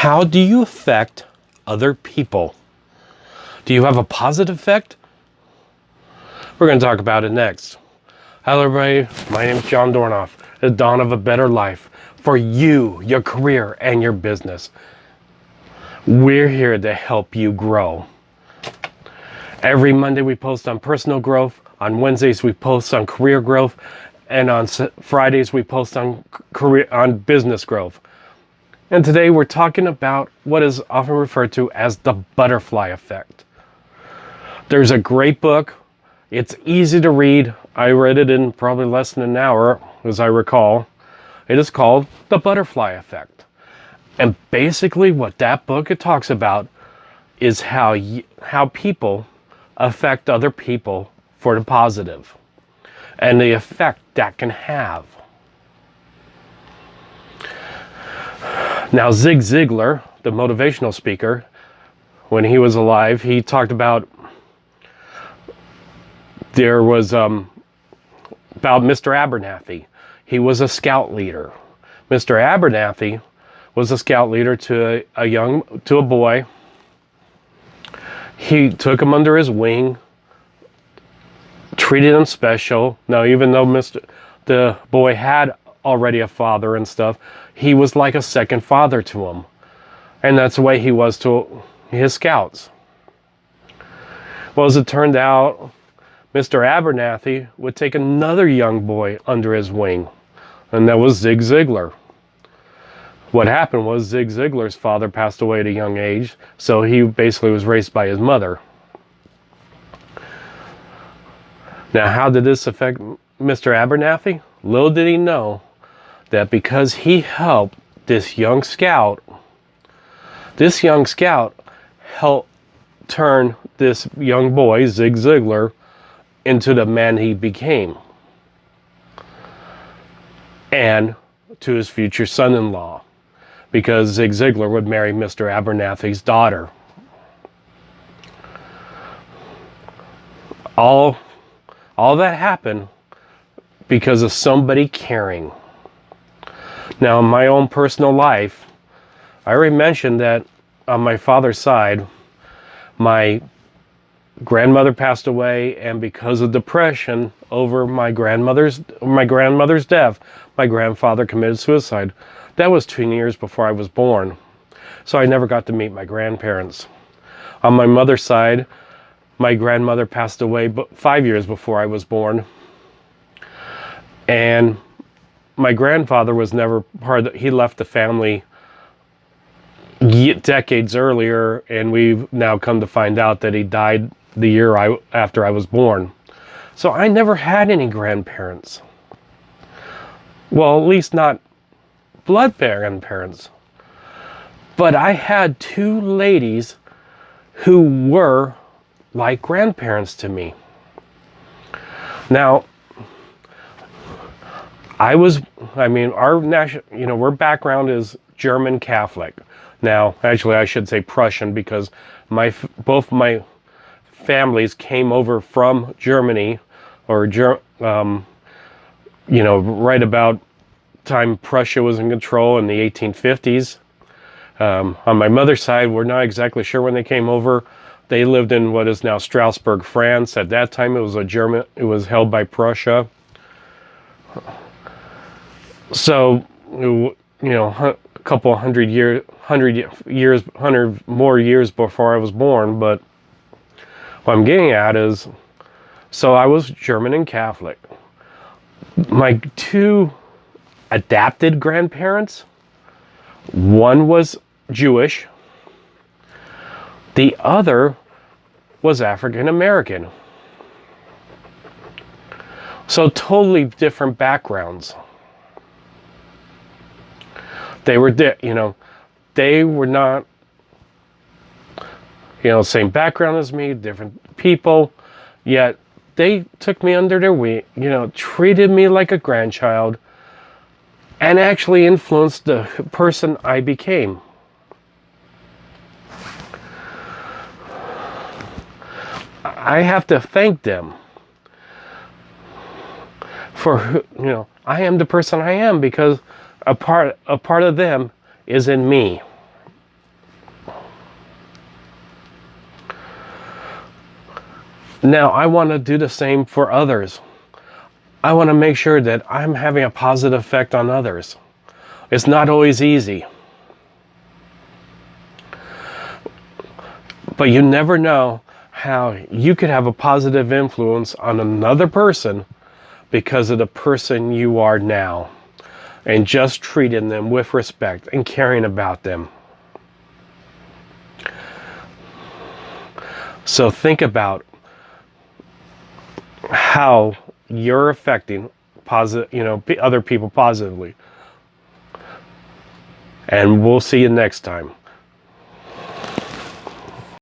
How do you affect other people? Do you have a positive effect? We're going to talk about it next. Hello everybody, my name is John Dornoff. The dawn of a better life for you, your career, and your business. We're here to help you grow. Every Monday we post on personal growth, on Wednesdays we post on career growth, and on Fridays we post on business growth. And today we're talking about what is often referred to as the butterfly effect. There's a great book. It's easy to read. I read it in probably less than an hour, as I recall. It is called The Butterfly Effect. And basically what that book it talks about is how people affect other people for the positive and the effect that can have. Now, Zig Ziglar, the motivational speaker, when he was alive, he talked about there was about Mr. Abernathy. He was a scout leader. Mr. Abernathy was a scout leader to a boy. He took him under his wing, treated him special. Now, even though the boy had already a father and stuff, he was like a second father to him. And that's the way he was to his scouts. Well, as it turned out, Mr. Abernathy would take another young boy under his wing, and that was Zig Ziglar. What happened was Zig Ziglar's father passed away at a young age, so he basically was raised by his mother. Now, how did this affect Mr. Abernathy? Little did he know that because he helped this young scout helped turn this young boy, Zig Ziglar, into the man he became, and to his future son-in-law, because Zig Ziglar would marry Mr. Abernathy's daughter. All that happened because of somebody caring. Now, in my own personal life, I already mentioned that on my father's side, my grandmother passed away, and because of depression over my grandmother's death, my grandfather committed suicide. That was 2 years before I was born, so I never got to meet my grandparents. On my mother's side, my grandmother passed away 5 years before I was born, and my grandfather was never he left the family decades earlier, and we've now come to find out that he died the year after I was born. So I never had any grandparents. Well, at least not blood grandparents. But I had 2 ladies who were like grandparents to me. Now, our background is German Catholic. Now, actually, I should say Prussian, because both my families came over from Germany, or right about time Prussia was in control in the 1850s. On my mother's side, we're not exactly sure when they came over. They lived in what is now Strasbourg, France. At that time, it was held by Prussia. So, a couple hundred more years before I was born. But what I'm getting at is, so I was German and Catholic. My 2 adopted grandparents, one was Jewish, the other was African American. So totally different backgrounds. They were not, same background as me, different people, yet they took me under their wing, treated me like a grandchild, and actually influenced the person I became. I have to thank them for, I am the person I am because a part of them is in me. Now, I want to do the same for others. I want to make sure that I'm having a positive effect on others. It's not always easy. But you never know how you could have a positive influence on another person because of the person you are now, and just treating them with respect and caring about them. So think about how you're affecting other people positively. And we'll see you next time.